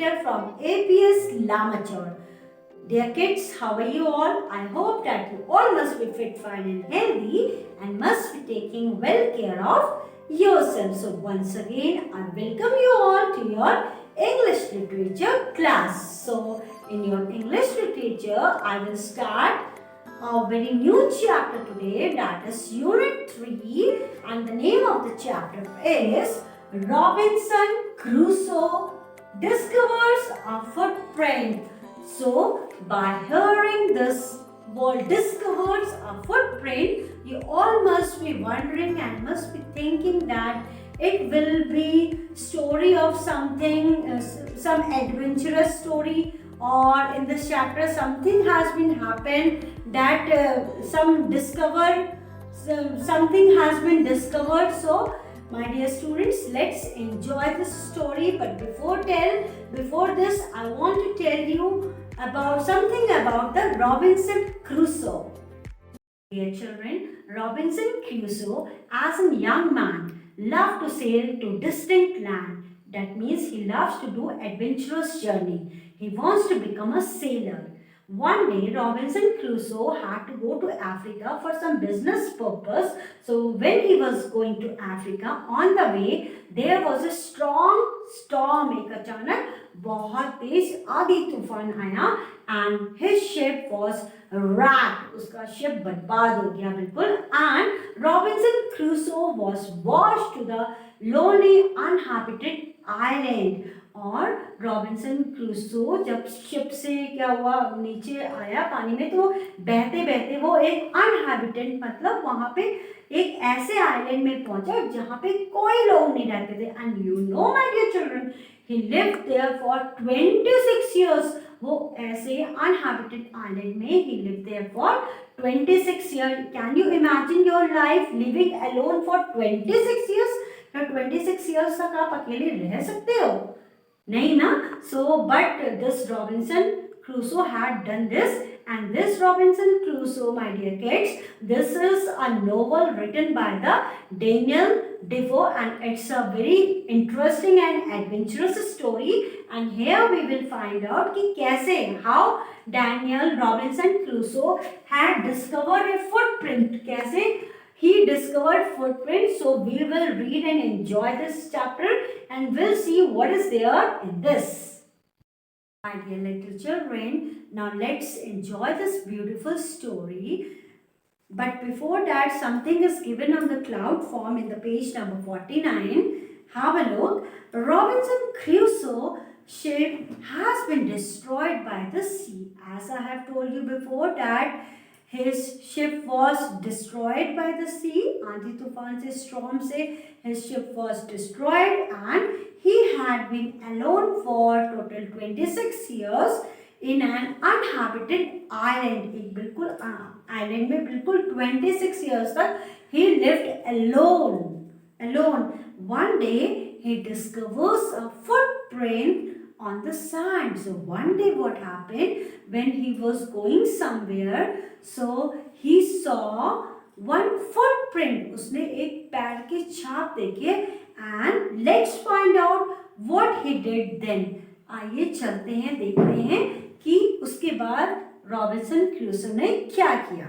narrator from APS Lamachor. Dear kids, how are you all? I hope that you all must be fit, fine and healthy and must be taking well care of yourself. So once again, I welcome you all to your English literature class. So in your English literature, I will start a very new chapter today, that is Unit 3, and the name of the chapter is Robinson Crusoe discovers a footprint. So, by hearing this word discovers a footprint, you all must be wondering and must be thinking that it will be story of something, some adventurous story, or in this chapter something has been happened that something has been discovered. So my dear students, let's enjoy this story. But before this, I want to tell you about something about the Robinson Crusoe. Dear children, Robinson Crusoe, as a young man, loved to sail to distant land. That means he loves to do adventurous journey. He wants to become a sailor. One day, Robinson Crusoe had to go to Africa for some business purpose. So, when he was going to Africa, on the way, there was a strong storm. एक अचानक बहुत तेज आंधी तूफान आया and his ship was wrecked. उसका ship बर्बाद हो गया बिल्कुल. And Robinson Crusoe was washed to the lonely uninhabited island. और रॉबिन्सन क्रूसो जब शिप से क्या हुआ नीचे आया पानी में, तो बहते बहते वो एक अनहैबिटेड मतलब वहां पे एक ऐसे आइलैंड में पहुंचा जहां पे कोई लोग नहीं रहते थे. And you know my dear children, he lived there for 26 years. वो ऐसे अनहैबिटेड आइलैंड में he lived there for 26 years. Can you imagine your life living alone for 26 years? 26 years तक आप अकेले रह सकते हो? नहीं ना. So but this Robinson Crusoe had done this, and this Robinson Crusoe, my dear kids, this is a novel written by the Daniel Defoe, and it's a very interesting and adventurous story. And here we will find out कि कैसे how Daniel Robinson Crusoe had discovered a footprint. कैसे he discovered footprints. So we will read and enjoy this chapter and we'll see what is there in this. My dear little children, now let's enjoy this beautiful story. But before that, something is given on the cloud form in the page number 49. Have a look. Robinson Crusoe ship has been destroyed by the sea. As I have told you before that his ship was destroyed by the sea. आंधी तूफान से storm से his ship was destroyed and he had been alone for total 26 years in an uninhabited island. एक बिल्कुल island में बिल्कुल 26 years तक he lived alone. One day he discovers a footprint on the sand. So one day what happened, when he was going somewhere, so he saw one footprint. उसने एक पैर की छाप देखे. And let's find out what he did then. आइए चलते हैं, देखते हैं कि उसके बाद रॉबिन्सन क्रूसो ने क्या किया.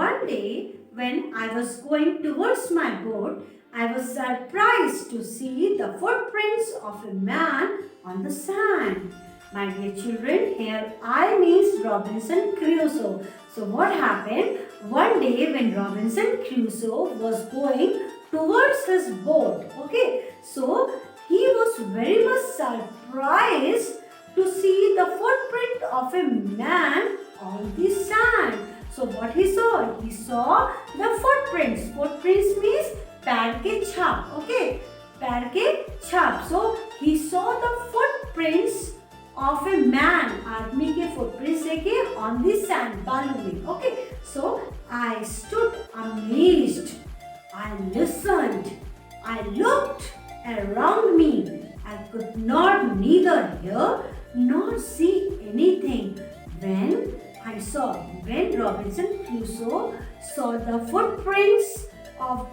One day when I was going towards my boat, I was surprised to see the footprints of a man on the sand. My dear children, here I means Robinson Crusoe. So what happened? One day when Robinson Crusoe was going towards his boat, okay, so he was very much surprised to see the footprint of a man on the sand. So what he saw? He saw the footprints. Footprints means पैर के छाप. Okay, पैर के छाप. So he saw the footprints of a man. आदमी के footprints देखे on the sand, बालू में. Okay, so I stood amazed. I listened. I looked around me. I could not neither hear nor see anything. When Robinson Crusoe saw the footprints of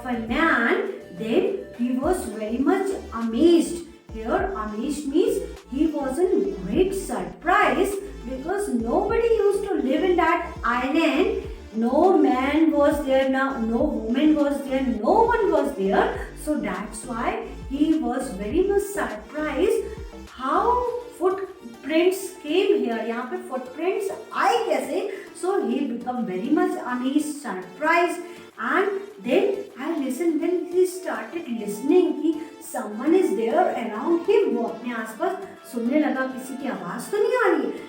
a man, then he was very much amazed. here amazed means he was in great surprise because nobody used to live in that island. No man was there now, no woman was there, no one was there. So that's why he was very much surprised how footprints came here. यहाँ पे footprints आए कैसे? So he become very much amazed, surprised, and then I listened. When he started listening कि someone is there around him, वो अपने आसपास सुनने लगा किसी की आवाज तो नहीं आ रही है.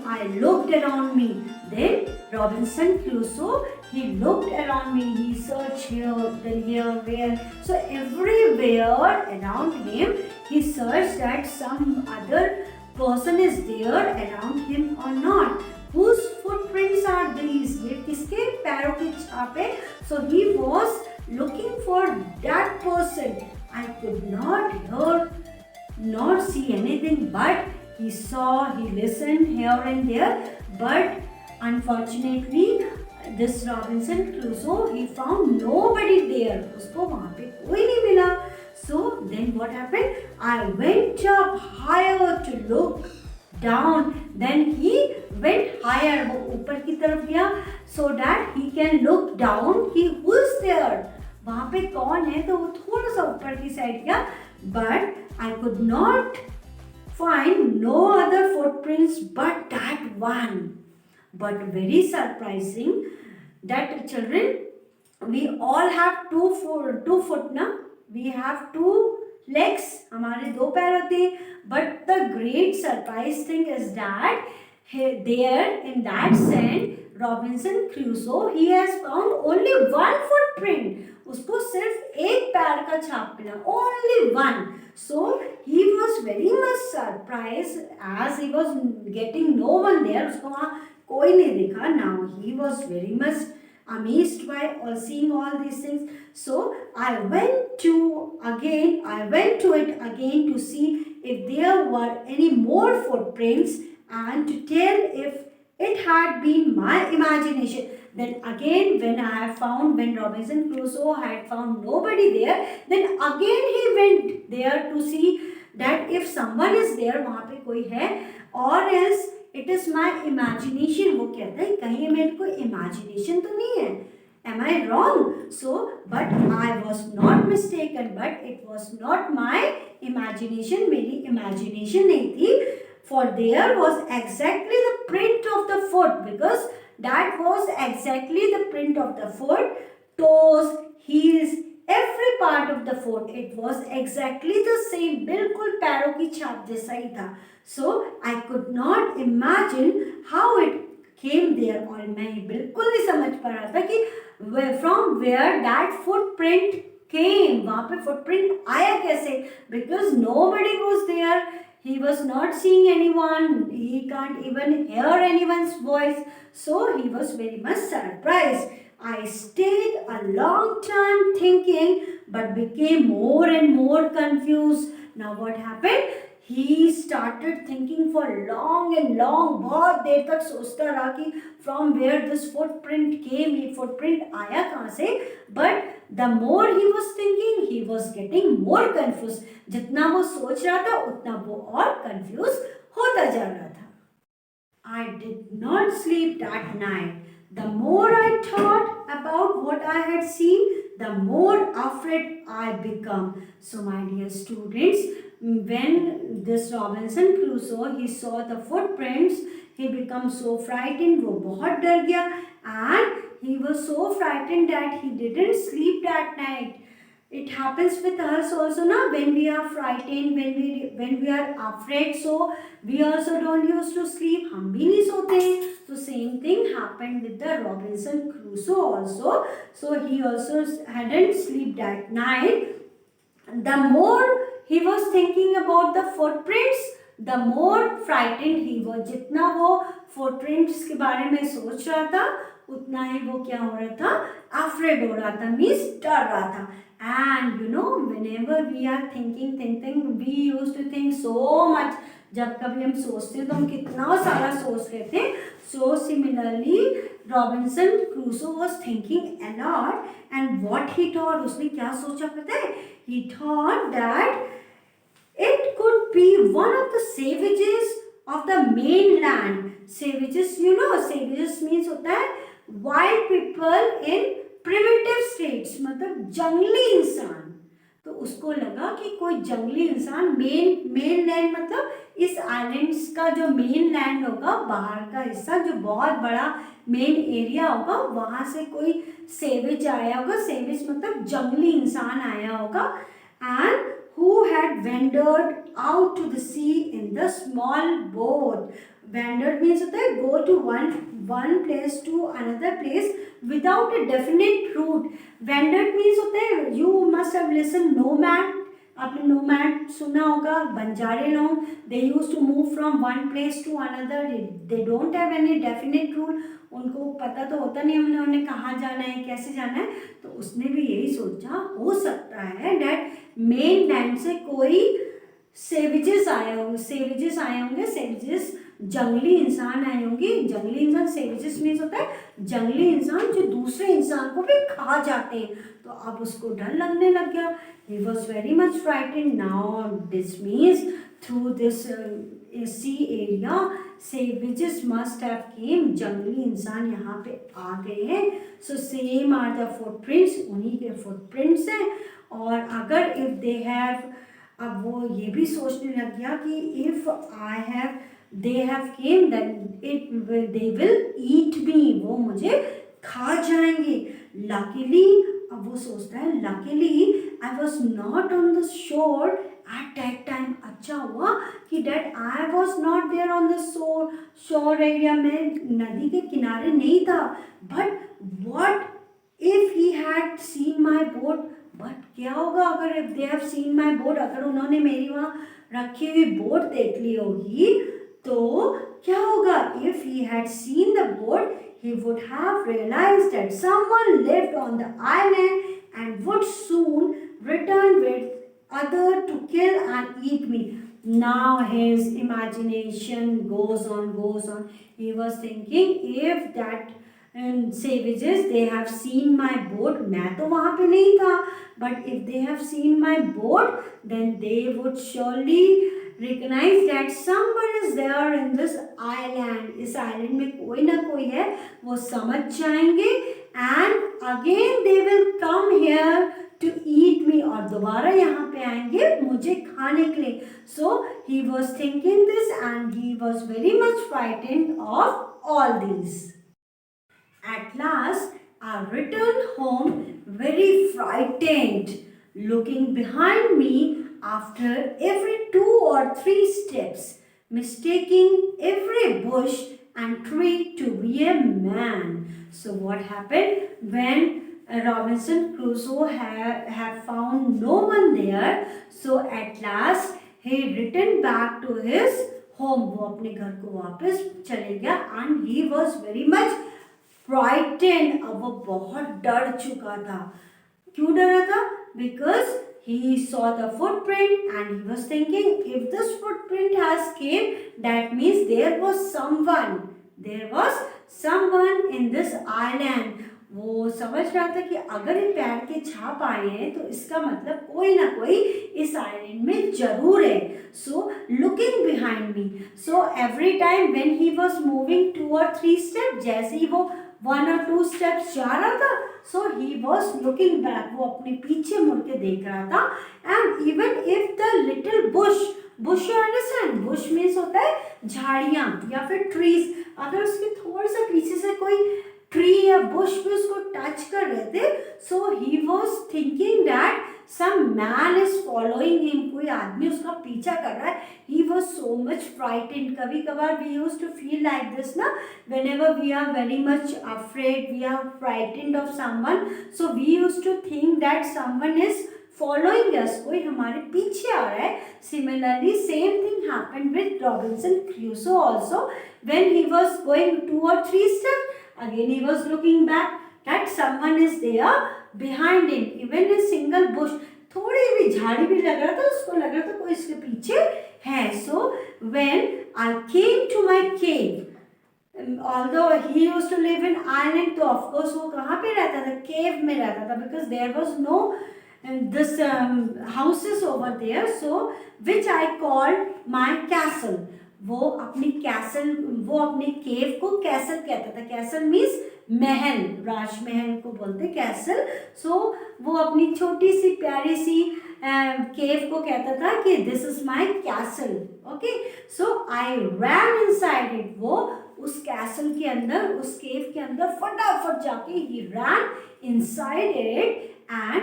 I looked around me. Then Robinson Crusoe, he looked around me. He searched here, then here, where. So everywhere around him, he searched that some other person is there around him or not. Whose footprints are these? ये किसके पैरों की छाप है? So he was looking for that person. I could not hear nor see anything, but he saw, he listened here and there, but unfortunately this Robinson Crusoe, he found nobody there. उसको वहाँ पे कोई नहीं मिला. So then what happened? I went up higher to look down. Then he went higher, वो ऊपर की तरफ गया, so that he can look down कि who is there, वहाँ पे कौन है. तो वो थोड़ा सा ऊपर की साइड गया, but I could not find no other footprints but that one. But very surprising that children, we all have two foot na, we have two legs, हमारे दो पैर होते हैं. But the great surprise thing is that there in that sand, Robinson Crusoe, he has found only one footprint. उसको सिर्फ एक पैर का छाप मिला, only one. So he was very much surprised as he was getting no one there. उसको वहाँ कोई नहीं देखा. Now he was very much amazed by seeing all these things. So I went to it again to see if there were any more footprints and to tell if it had been my imagination. Then again when Robinson Crusoe had found nobody there, then again he went there to see that if someone is there, वहाँ पे कोई है, or else it is my imagination. वो कहता है कहीं मेरे को imagination तो नहीं है. Am I wrong? So, but I was not mistaken, but it was not my imagination. मेरी imagination नहीं थी. For there was exactly the print of the foot, because that was exactly the print of the foot, toes, heels, every part of the foot. It was exactly the same, बिल्कुल पैरों की छाप जैसा ही था. So I could not imagine how it came there. और मैं बिल्कुल नहीं समझ पा रहा था कि from where that footprint came. वहाँ पे footprint आया कैसे? Because nobody was there. He was not seeing anyone. He can't even hear anyone's voice. So he was very much surprised. I stayed a long time thinking, but became more and more confused. Now what happened? He started thinking for long and long. बहुत देर तक सोचता रहा कि from where this footprint came, ये footprint आया कहाँ से? But the more he was thinking, he was getting more confused. जितना वो सोच रहा था, उतना वो और confused होता जा रहा था. I did not sleep that night. The more I thought about what I had seen, the more afraid I become. So my dear students, when this Robinson Crusoe, he saw the footprints, he became so frightened, वो बहुत डर गया, and he was so frightened that he didn't sleep that night. It happens with us also, na, when we are frightened, when we are afraid, so we also don't used to sleep. हम भी नहीं सोते. So same thing happened with the Robinson Crusoe also. So he also hadn't sleep that night. The more he was thinking about the footprints, the more frightened he was. जितना वो footprints के बारे में सोच रहा था, उतना ही वो क्या हो रहा था? Afraid हो रहा था, means डर रहा था. And you know, whenever we are thinking, we used to think so much. जब कभी हम सोचते तो हम कितना सारा सोच लेते हैं. So similarly, Robinson Crusoe was thinking a lot, and what he thought, उसने क्या सोचा पता है? He thought that It could be one of the savages of the mainland. Savages, you know, savages means होता है wild people in primitive states, मतलब जंगली इंसान. तो उसको लगा कि कोई जंगली इंसान मेन लैंड मतलब इस आइलैंड्स का जो मेन लैंड होगा, बाहर का हिस्सा जो बहुत बड़ा मेन एरिया होगा, वहां से कोई सेविज आया होगा. सेविज मतलब जंगली इंसान आया होगा. And who had wandered out to the sea in the small boat. Wandered means होता है go to one place to another place without a definite route. Wandered means होता है you must have listened nomad. आपने nomad सुना होगा. बंजारे लोग they used to move from one place to another. They don't have any definite rule. उनको पता तो होता नहीं उन्होंने कहाँ जाना है, कैसे जाना है. तो उसने भी यही सोचा हो सकता है डैट मेन लैंड से कोई सेविजेस आए होंगे. सेविजेस जंगली इंसान आए होंगे. जंगली इंसान, सेविजेस मीन्स होता है जंगली इंसान जो दूसरे इंसान को भी खा जाते हैं. तो अब उसको डर लगने लग गया. He was very much frightened. Now this means through this sea area savages must have came. जंगली इंसान यहाँ पे आ गए हैं. So same are the footprints. उन्हीं के footprints हैं. और अगर if they have, अब वो ये भी सोचने लग गया कि if they have came then they will eat me. वो मुझे खा जाएंगे. Luckily, अब वो सोचता है luckily I was not on the shore at that time. अच्छा हुआ कि that I was not there on the shore area. मैं नदी के किनारे नहीं था. But what if he had seen my boat? But क्या होगा अगर if they have seen my boat, अगर उन्होंने मेरी वहाँ रखी हुई बोट देख ली होगी तो क्या होगा? If he had seen the boat, he would have realized that someone lived on the island and would soon return with other to kill and eat me. Now his imagination goes on. He was thinking if that savages they have seen my boat, मैं तो वहाँ पे नहीं था, but if they have seen my boat then they would surely recognize that someone is there in this island. इस island में कोई ना कोई है, वो समझ जाएंगे and again they will come here to eat me. और दोबारा यहाँ पे आएंगे मुझे खाने के लिए. So he was thinking this and he was very much frightened of all these. At last, I returned home very frightened, looking behind me after every 2 or 3 steps, mistaking every bush and tree to be a man. So what happened when Robinson Crusoe had found no one there? So at last he returned back to his home. वो अपने घर को वापस चले गया and he was very much frightened. अब वो बहुत डर चुका था. क्यों डरा था? Because he saw the footprint and he was thinking if this footprint has came that means there was someone in this island. वो समझ रहा था कि अगर ये पैर के छाप आए हैं तो इसका मतलब कोई ना कोई इस आइलैंड में जरूर है. So looking behind me. So every time when he was moving 2 or 3 steps, जैसे ही वो 1 or 2 steps जा रहा था, so he was looking back. वो अपने पीछे मुड़ के देख रहा था. And even if the little bush you understand? bush means होता है झाड़ियाँ या फिर trees. अगर उसके थोड़ा सा पीछे से कोई ट्री या बुश भी उसको टच कर रहे थे, so he was thinking that some man is following him. कोई आदमी उसका पीछा कर रहा है. He was so much frightened. कभी कभार we use to feel like this ना, whenever we are very much afraid, we are frightened of someone, so we use to think that someone is following us. कोई हमारे पीछे आ रहा है. Similarly, same thing happened with Robinson Crusoe also. When he was going 2 or 3 steps, again he was looking back that someone is there behind him. Even a single bush, थोड़ी भी झाड़ी भी लग रहा था, उसको लग रहा था कोई इसके पीछे है. So when I came to my cave, although he used to live in island, तो of course वो कहाँ पे रहता था? केव में रहता था, because there was no this houses over there, so which I called my castle. वो अपनी कैसल, वो अपने केव को कैसल कहता था. कैसल मीन्स महल, राजमहल को बोलते कैसल. सो वो अपनी छोटी सी प्यारी सी केव को कहता था कि this is my castle. Okay, so I ran inside it. वो उस कैसल के अंदर, उस केव के अंदर फटाफट जाके he ran inside it, and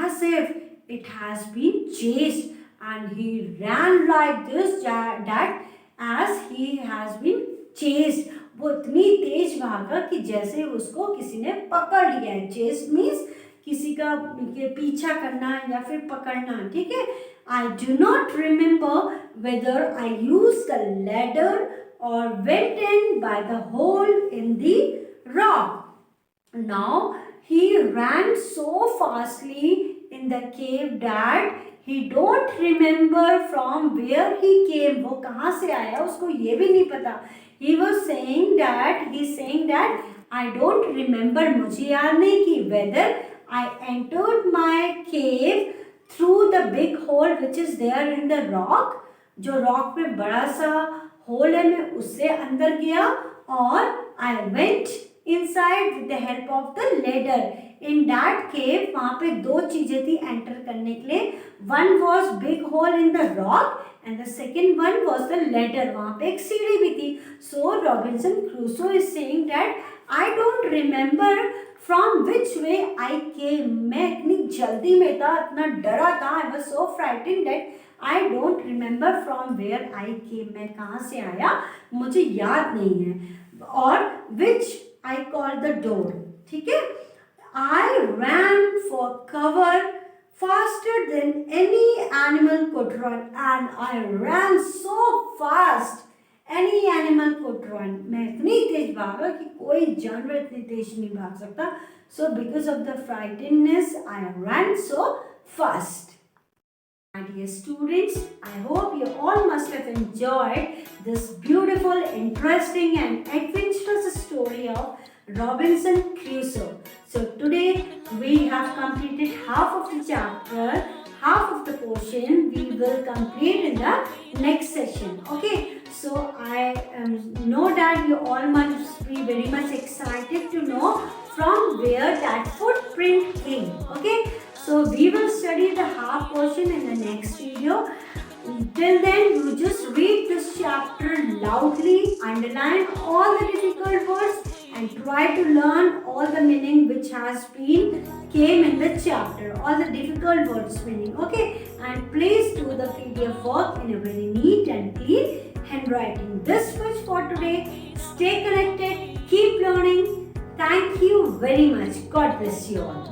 as if it has been chased, and he ran like this that as he has been chased. वो इतनी तेज भागा कि जैसे उसको किसी ने पकड़ लिया है. chased means किसी का पीछा करना या फिर पकड़ना. ठीक है. I do not remember whether I used the ladder or went in by the hole in the rock. Now he ran so fastly in the cave that he don't remember from where he came. वो कहाँ से आया उसको ये भी नहीं पता. He was saying that I don't remember, मुझे याद नहीं कि whether I entered my cave through the big hole which is there in the rock. जो rock पे बड़ा सा hole है, मैं उससे अंदर गया, और I went inside with the help of the ladder. In that cave, वहाँ पे दो चीजें थी एंटर करने के लिए. One was big hole in the rock and the second one was the ladder. वहाँ पे एक सीढ़ी भी थी. So Robinson Crusoe is saying that I don't remember from which way I came. मैं इतनी जल्दी में था, इतना डरा था. I was so frightened that I don't remember from where I came. मैं कहाँ से आया मुझे याद नहीं है. और which I called the door. ठीक है. I ran for cover faster than any animal could run, and I ran so fast any animal could run. मैं इतनी तेज भागा कि कोई जानवर इतनी तेज नहीं भाग सकता. So because of the frightenedness, I ran so fast. My dear students, I hope you all must have enjoyed this beautiful, interesting and adventurous story of Robinson Crusoe. So today we have completed half of the chapter, half of the portion we will complete in the next session. Okay, so I know that you all must be very much excited to know from where that footprint came. Okay, so we will study the half portion in the next video. Till then, you just read this chapter loudly, underline all the difficult words, and try to learn all the meaning which has been came in the chapter, all the difficult words meaning. Okay, and please do the PDF work in a very neat and clean handwriting. This much for today. Stay connected, keep learning. Thank you very much. God bless you all.